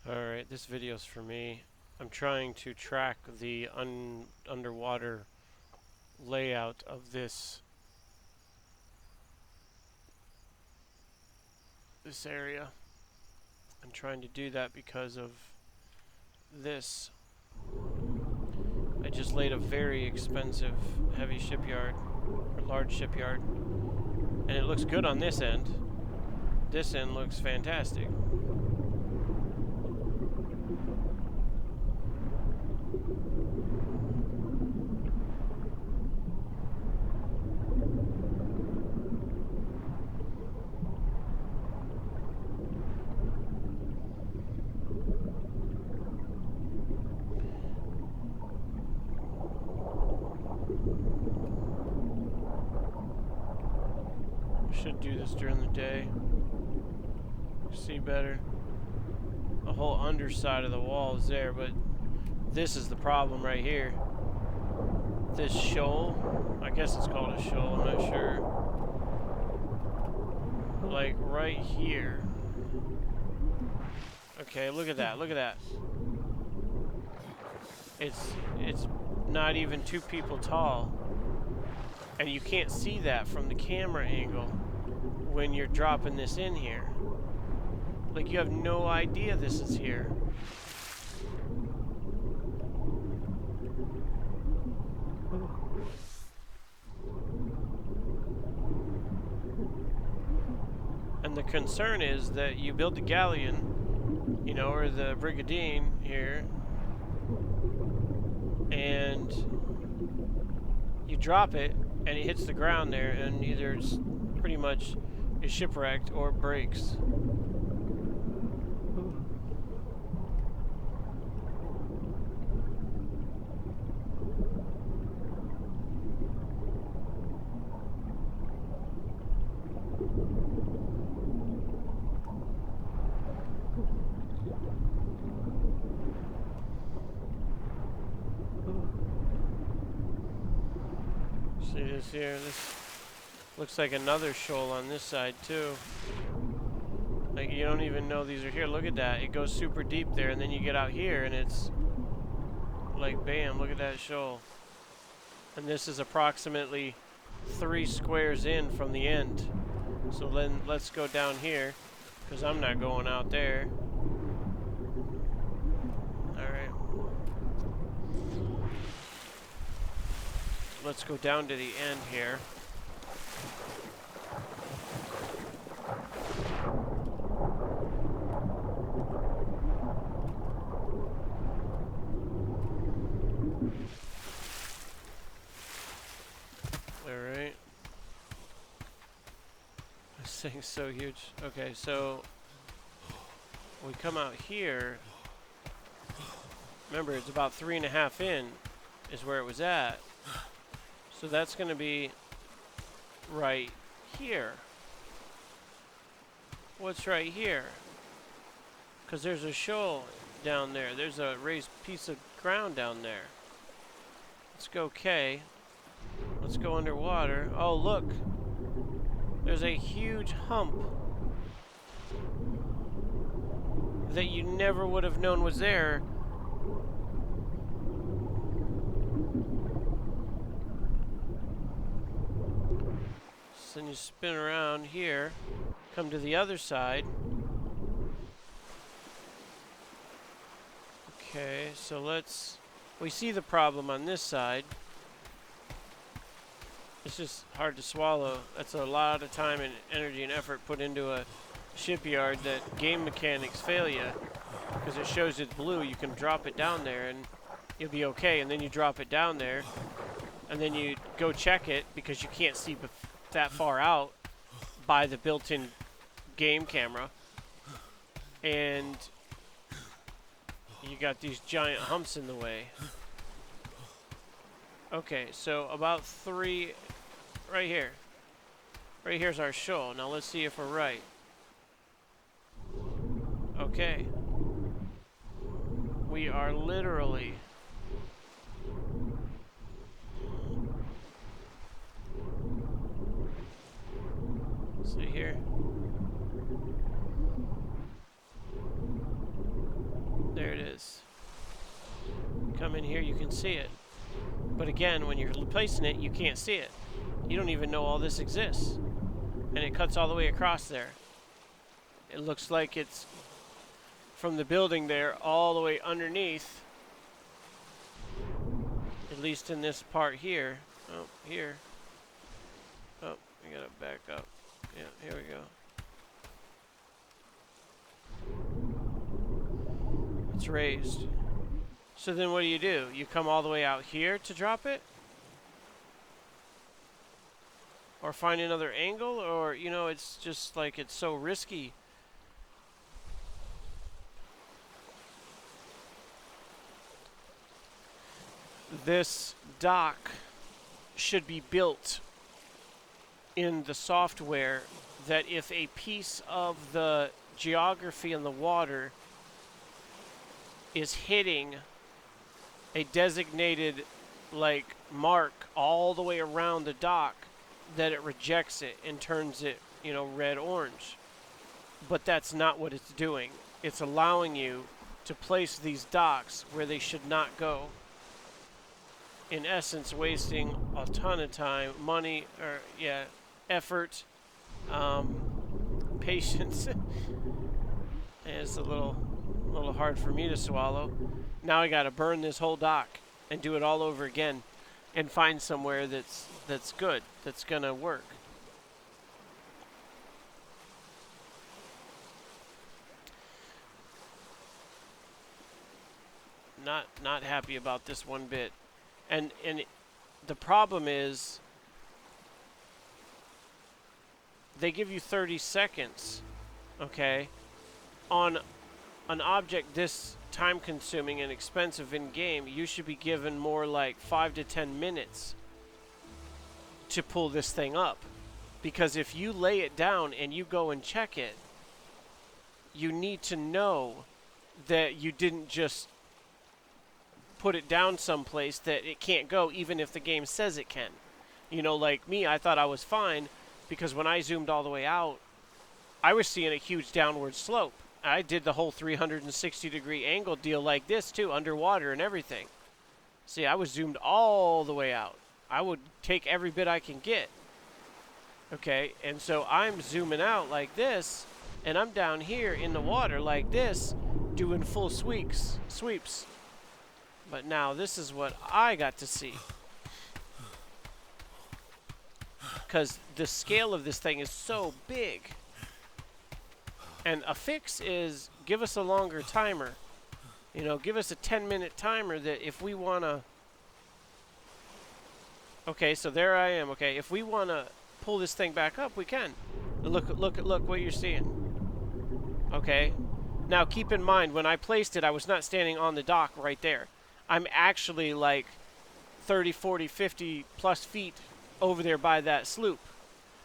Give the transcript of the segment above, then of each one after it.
Alright, this video's for me. I'm trying to track the underwater layout of this area. I'm trying to do that because of this. I just laid a very expensive heavy shipyard, or large shipyard, and it looks good on this end. This end looks fantastic. Should do this during the day. See better. The whole underside of the wall is there, but this is the problem right here. This shoal, I guess it's called a shoal, I'm not sure. Like right here. Okay, look at that, look at that. It's not even 2 people tall. And you can't see that from the camera angle when you're dropping this in here. Like, you have no idea this is here. And the concern is that you build the galleon, you know, or the brigantine here, and you drop it, and it hits the ground there, and either it's pretty much is shipwrecked or breaks. See this here? This looks like another shoal on this side too. Like, you don't even know these are here. Look at that. It goes super deep there, and then you get out here and it's like, bam, look at that shoal. And this is approximately 3 squares in from the end. So then let's go down here, because I'm not going out there. Alright. Let's go down to the end here. Alright. This thing's so huge. Okay, so we come out here. Remember, it's about 3.5 in is where it was at. So that's going to be right here. What's right here? Because there's a shoal down there. There's a raised piece of ground down there. Let's go K. Let's go underwater. Oh, look. There's a huge hump that you never would have known was there. So then you spin around here, come to the other side. Okay, so we see the problem on this side. It's just hard to swallow. That's a lot of time and energy and effort put into a shipyard that game mechanics fail you, because it shows it's blue. You can drop it down there and you'll be okay, and then you drop it down there and then you go check it because you can't see that far out by the built-in game camera, and you got these giant humps in the way. Okay, so about 3 right here. Right here's our shoal. Now let's see if we're right. Okay. We are literally see here. come in here, you can see it. But again, when you're placing it, you can't see it. You don't even know all this exists. And it cuts all the way across there. It looks like it's from the building there all the way underneath. At least in this part here. Oh, here. Oh, we gotta back up. Yeah, here we go. It's raised. So then what do? You come all the way out here to drop it? Or find another angle? Or, you know, it's just like it's so risky. This dock should be built in the software that if a piece of the geography in the water is hitting a designated like mark all the way around the dock, that it rejects it and turns it, you know, red orange. But that's not what it's doing. It's allowing you to place these docks where they should not go. In essence, wasting a ton of time, money, or yeah, effort, patience. It's a little hard for me to swallow. Now I got to burn this whole dock and do it all over again, and find somewhere that's good, that's gonna work. Not happy about this one bit. And the problem is they give you 30 seconds, okay, on an object this time consuming and expensive in game. You should be given more like 5 to 10 minutes to pull this thing up, because if you lay it down and you go and check it, you need to know that you didn't just put it down someplace that it can't go, even if the game says it can. You know, like me, I thought I was fine because when I zoomed all the way out, I was seeing a huge downward slope. I did the whole 360-degree angle deal like this too, underwater and everything. See, I was zoomed all the way out. I would take every bit I can get. Okay, and so I'm zooming out like this, and I'm down here in the water like this, doing full sweeps. But now this is what I got to see. Because the scale of this thing is so big. And a fix is give us a longer timer. You know, give us a 10-minute timer that if we want to... Okay, so there I am. Okay, if we want to pull this thing back up, we can. Look what you're seeing. Okay. Now keep in mind, when I placed it, I was not standing on the dock right there. I'm actually like 30, 40, 50 plus feet over there by that sloop.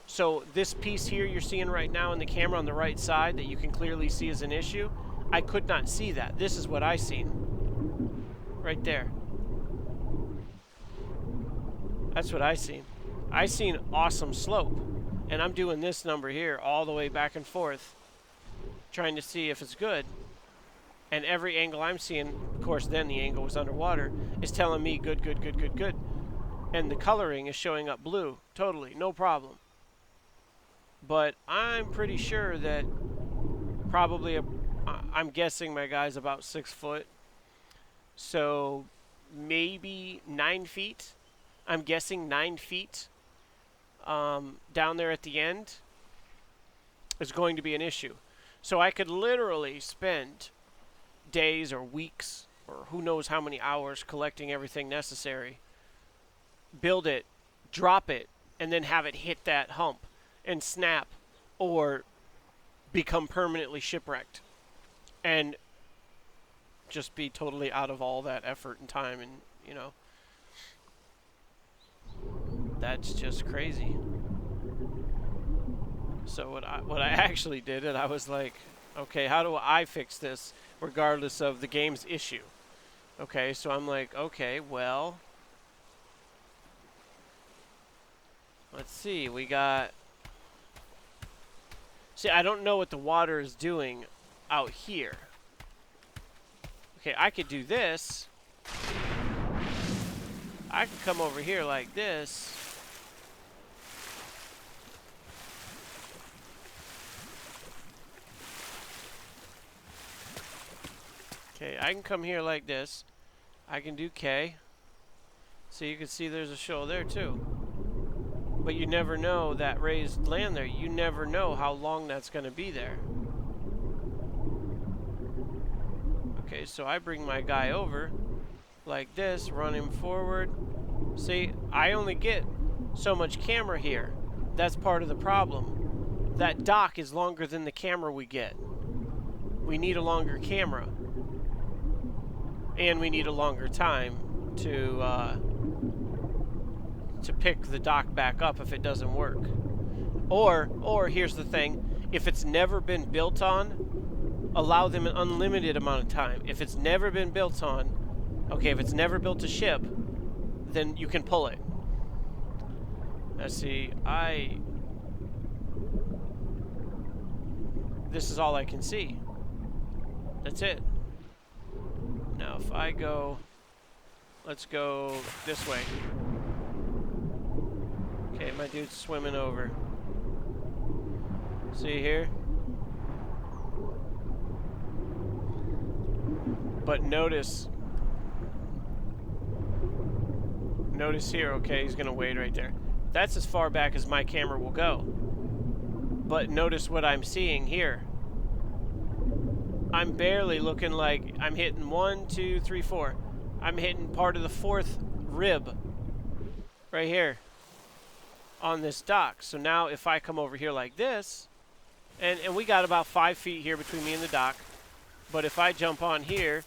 So this piece here you're seeing right now in the camera on the right side that you can clearly see is an issue, I could not see that. This is what I seen. Right there. That's what I seen. I seen awesome slope. And I'm doing this number here all the way back and forth, trying to see if it's good. And every angle I'm seeing, of course then the angle was underwater, is telling me good. And the coloring is showing up blue. Totally, no problem. But I'm pretty sure that probably, I'm guessing my guy's about 6 foot. So maybe 9 feet. I'm guessing 9 feet down there at the end is going to be an issue. So I could literally spend days or weeks or who knows how many hours collecting everything necessary, build it, drop it, and then have it hit that hump and snap or become permanently shipwrecked and just be totally out of all that effort and time. And you know, that's just crazy. So what I actually did, and I was like, okay, how do I fix this regardless of the game's issue? Okay, so I'm like, okay, well, let's see, we got, see, I don't know what the water is doing out here. Okay, I could do this, I can come over here like this. Okay, I can come here like this. I can do K. So you can see there's a shoal there too. But you never know that raised land there. You never know how long that's going to be there. Okay, so I bring my guy over like this, run him forward. See, I only get so much camera here. That's part of the problem. That dock is longer than the camera we get. We need a longer camera. And we need a longer time to pick the dock back up if it doesn't work. Or here's the thing, if it's never been built on, allow them an unlimited amount of time. If it's never been built on, okay, if it's never built a ship, then you can pull it. Now see, this is all I can see. That's it. Now if I go, let's go this way. Okay, my dude's swimming over. See here? But notice here, okay, he's gonna wade right there. That's as far back as my camera will go. But notice what I'm seeing here. I'm barely looking like I'm hitting 1, 2, 3, 4. I'm hitting part of the 4th rib right here on this dock. So now if I come over here like this, and we got about 5 feet here between me and the dock, but if I jump on here,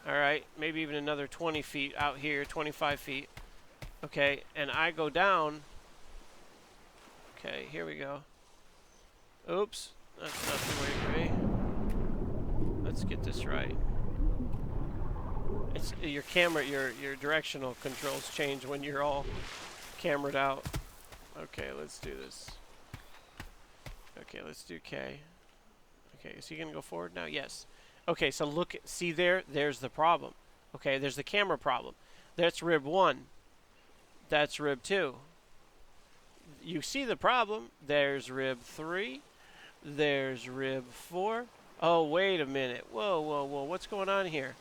all right, maybe even another 20 feet out here, 25 feet, okay, and I go down, okay, here we go. Oops, that's not the way for me. Let's get this right. It's your camera, your directional controls change when you're all cameraed out. Okay, let's do this. Okay, let's do K. Okay, is he gonna go forward now? Yes. Okay, so look, see there? There's the problem. Okay, there's the camera problem. That's rib 1. That's rib 2. You see the problem. There's rib 3. There's rib 4. Oh, wait a minute. Whoa, whoa, whoa. What's going on here?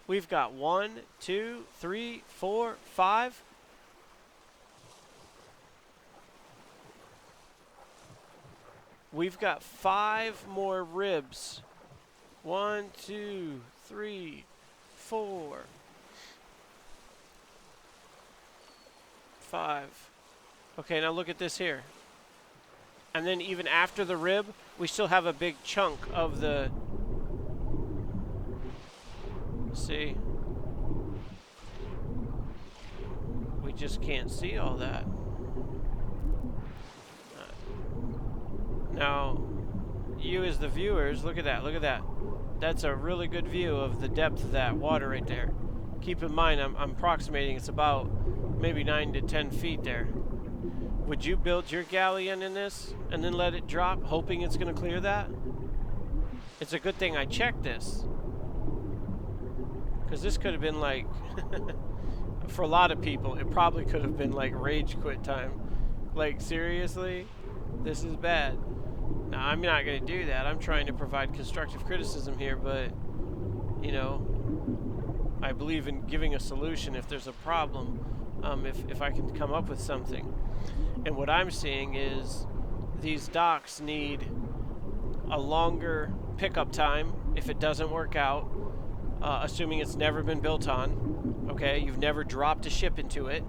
We've got 1, 2, 3, 4, 5. We've got 5 more ribs. 1, 2, 3, 4, 5. Okay, now look at this here. And then even after the rib, we still have a big chunk of the... See? We just can't see all that. Now, you as the viewers, look at that, look at that. That's a really good view of the depth of that water right there. Keep in mind, I'm approximating it's about maybe 9 to 10 feet there. Would you build your galleon in this and then let it drop, hoping it's going to clear that? It's a good thing I checked this. Because this could have been like, for a lot of people, it probably could have been like rage quit time. Like, seriously? This is bad. Now, I'm not going to do that. I'm trying to provide constructive criticism here, but, you know, I believe in giving a solution if there's a problem, if I can come up with something. And what I'm seeing is these docks need a longer pickup time if it doesn't work out, assuming it's never been built on, okay? You've never dropped a ship into it.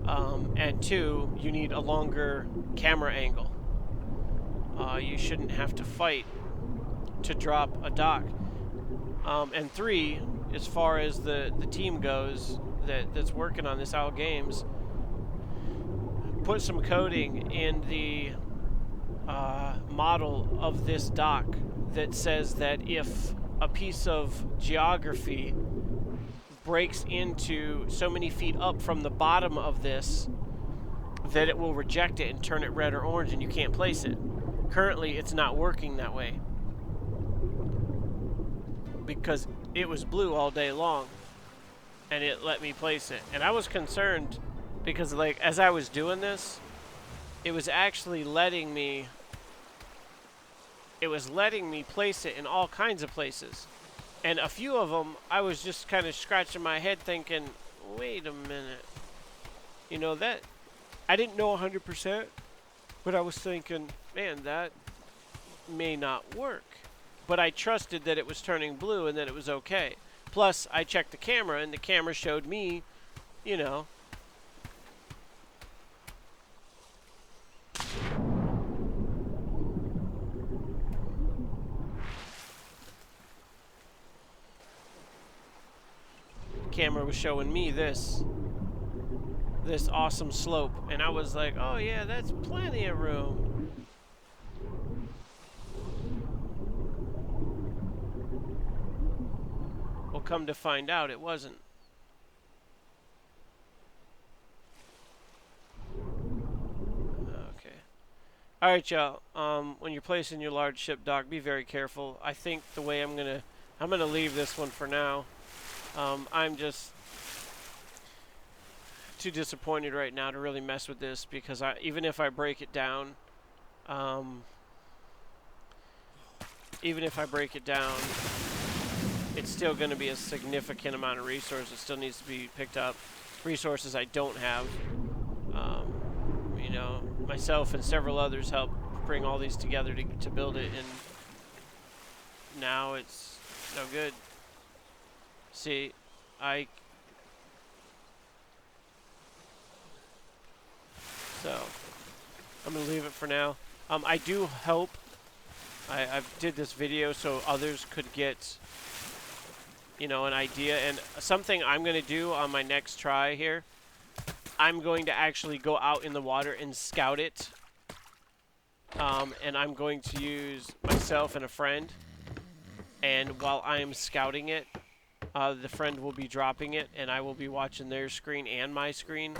And 2, you need a longer camera angle. You shouldn't have to fight to drop a dock. And 3, as far as the team goes that's working on this Owl Games, put some coding in the model of this dock that says that if a piece of geography breaks into so many feet up from the bottom of this, that it will reject it and turn it red or orange and you can't place it. Currently, it's not working that way because it was blue all day long. and it let me place it. And I was concerned because, like, as I was doing this, it was actually letting me place it in all kinds of places. And a few of them, I was just kind of scratching my head thinking, wait a minute. You know, that, I didn't know 100%, but I was thinking, man, that may not work. But I trusted that it was turning blue and that it was okay. Plus, I checked the camera, and the camera showed me, you know, camera was showing me this awesome slope, and I was like, oh yeah, that's plenty of room. Well, come to find out, it wasn't. Okay. All right, y'all. When you're placing your large ship dock, be very careful. I think the way I'm gonna leave this one for now. I'm just too disappointed right now to really mess with this, because even if I break it down, it's still going to be a significant amount of resources. It still needs to be picked up. Resources I don't have. You know, myself and several others helped bring all these together to build it, and now it's no good. See, so I'm gonna leave it for now. I do hope I did this video so others could get, you know, an idea. And something I'm gonna do on my next try here, I'm going to actually go out in the water and scout it. And I'm going to use myself and a friend, and while I am scouting it, the friend will be dropping it, and I will be watching their screen and my screen.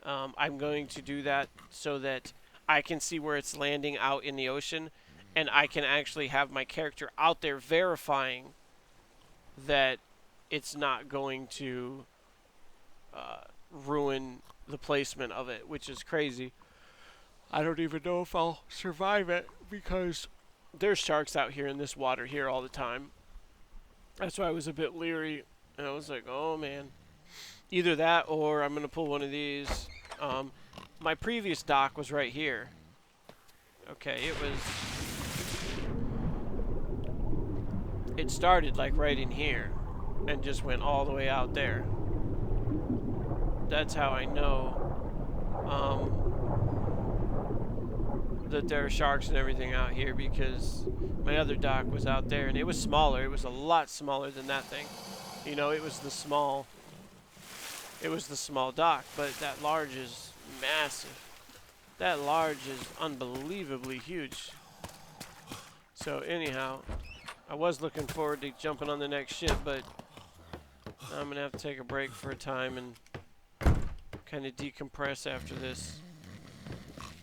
I'm going to do that so that I can see where it's landing out in the ocean, and I can actually have my character out there verifying that it's not going to ruin the placement of it, which is crazy. I don't even know if I'll survive it, because there's sharks out here in this water here all the time. That's why I was a bit leery, and I was like, oh man. Either that, or I'm going to pull one of these. My previous dock was right here. Okay, it started like right in here, and just went all the way out there. That's how I know that there are sharks and everything out here, because my other dock was out there, and it was smaller. It was a lot smaller than that thing. You know, it was the small dock, but that large is massive. That large is unbelievably huge. So anyhow, I was looking forward to jumping on the next ship, but I'm going to have to take a break for a time and kind of decompress after this.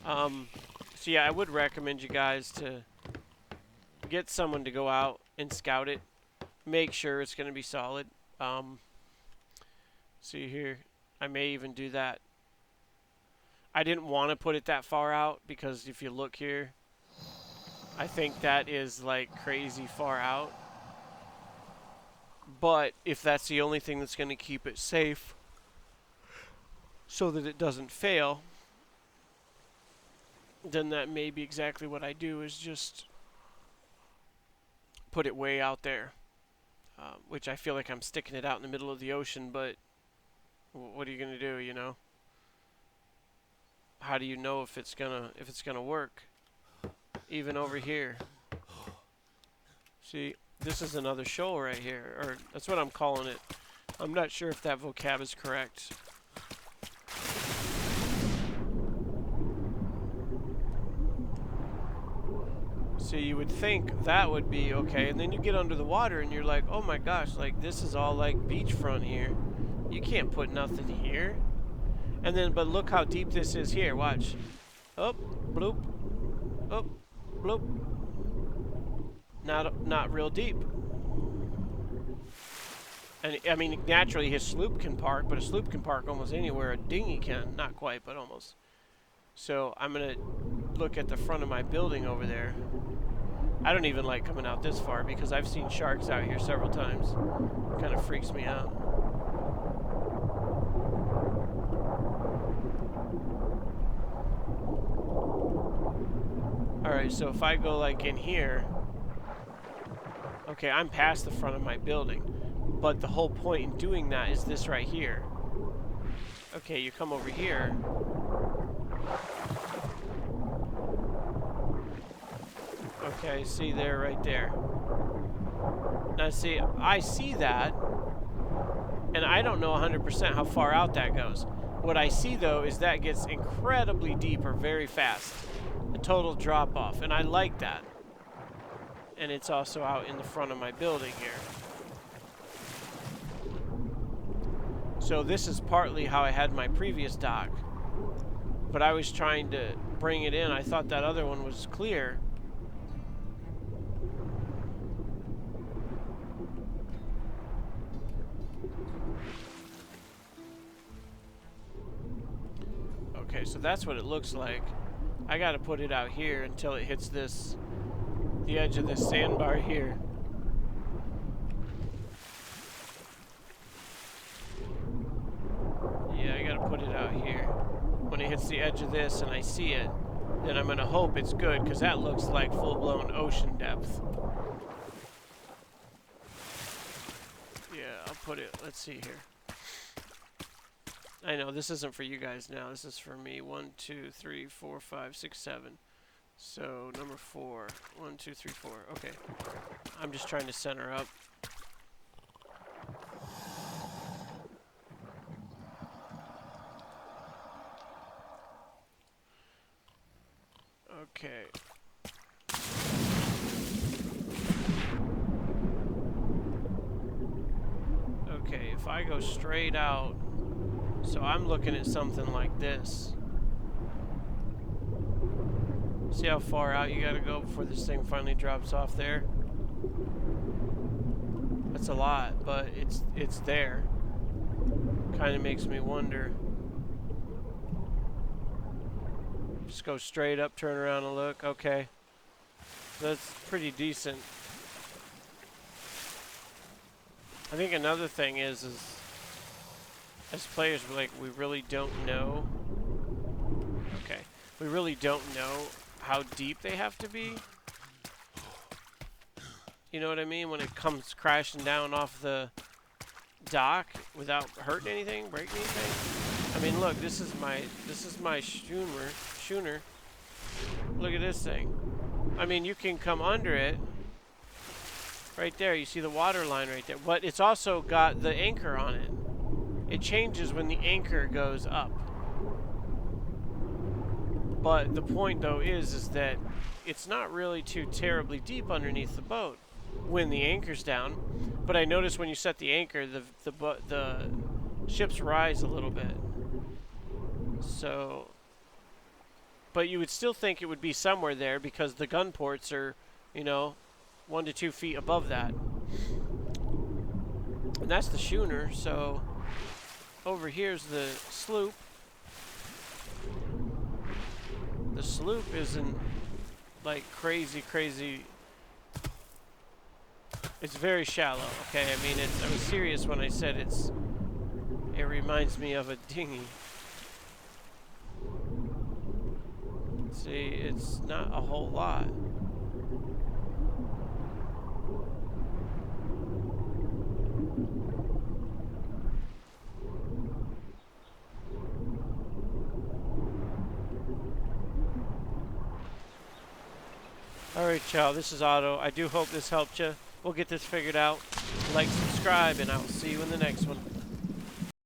So yeah, I would recommend you guys to get someone to go out and scout it. Make sure it's going to be solid. See here, I may even do that. I didn't want to put it that far out, because if you look here, I think that is like crazy far out. But if that's the only thing that's going to keep it safe so that it doesn't fail, then that may be exactly what I do, is just put it way out there. Which I feel like I'm sticking it out in the middle of the ocean, but what are you gonna do, you know? How do you know if it's gonna work? Even over here. See, this is another shoal right here, or that's what I'm calling it. I'm not sure if that vocab is correct. So you would think that would be okay, and then you get under the water and you're like, oh my gosh, like this is all like beachfront here. You can't put nothing here. And then, but look how deep this is here. Watch. Up, bloop, up, bloop. Not real deep. And I mean, naturally his sloop can park, but a sloop can park almost anywhere a dinghy can. Not quite, but almost. So I'm gonna look at the front of my building over there. I don't even like coming out this far because I've seen sharks out here several times. It kind of freaks me out. Alright, so if I go like in here, okay, I'm past the front of my building, but the whole point in doing that is this right here. Okay, you come over here. Okay, see there, right there. Now see, I see that, and I don't know 100% how far out that goes. What I see though is that gets incredibly deeper very fast. A total drop off, and I like that. And it's also out in the front of my building here. So this is partly how I had my previous dock, but I was trying to bring it in. I thought that other one was clear. Okay, so that's what it looks like. I gotta put it out here until it hits this, the edge of this sandbar here. Yeah, I gotta put it out here. When it hits the edge of this and I see it, then I'm gonna hope it's good, because that looks like full-blown ocean depth. Yeah, I'll put it, let's see here. I know, this isn't for you guys now, this is for me. 1, 2, 3, 4, 5, 6, 7. So, number 4. 1, 2, 3, 4. Okay. I'm just trying to center up. Okay. Okay, if I go straight out, so I'm looking at something like this. See how far out you gotta go before this thing finally drops off there? That's a lot, but it's there. Kind of makes me wonder. Just go straight up, turn around and look. Okay. That's pretty decent. I think another thing is as players, we really don't know. Okay. We really don't know how deep they have to be. You know what I mean? When it comes crashing down off the dock without hurting anything, breaking anything. I mean, look, this is my schooner. Look at this thing. I mean, you can come under it. Right there, you see the water line right there. But it's also got the anchor on it. It changes when the anchor goes up. But the point, though, is that it's not really too terribly deep underneath the boat when the anchor's down. But I noticed when you set the anchor, the ships rise a little bit. So, but you would still think it would be somewhere there because the gun ports are, you know, 1 to 2 feet above that. And that's the schooner. So over here's the sloop. The sloop isn't like crazy. It's very shallow. Okay, I mean, I was serious when I said it reminds me of a dinghy. See, it's not a whole lot. Alright, y'all, this is Otto. I do hope this helped you. We'll get this figured out. Like, subscribe, and I'll see you in the next one.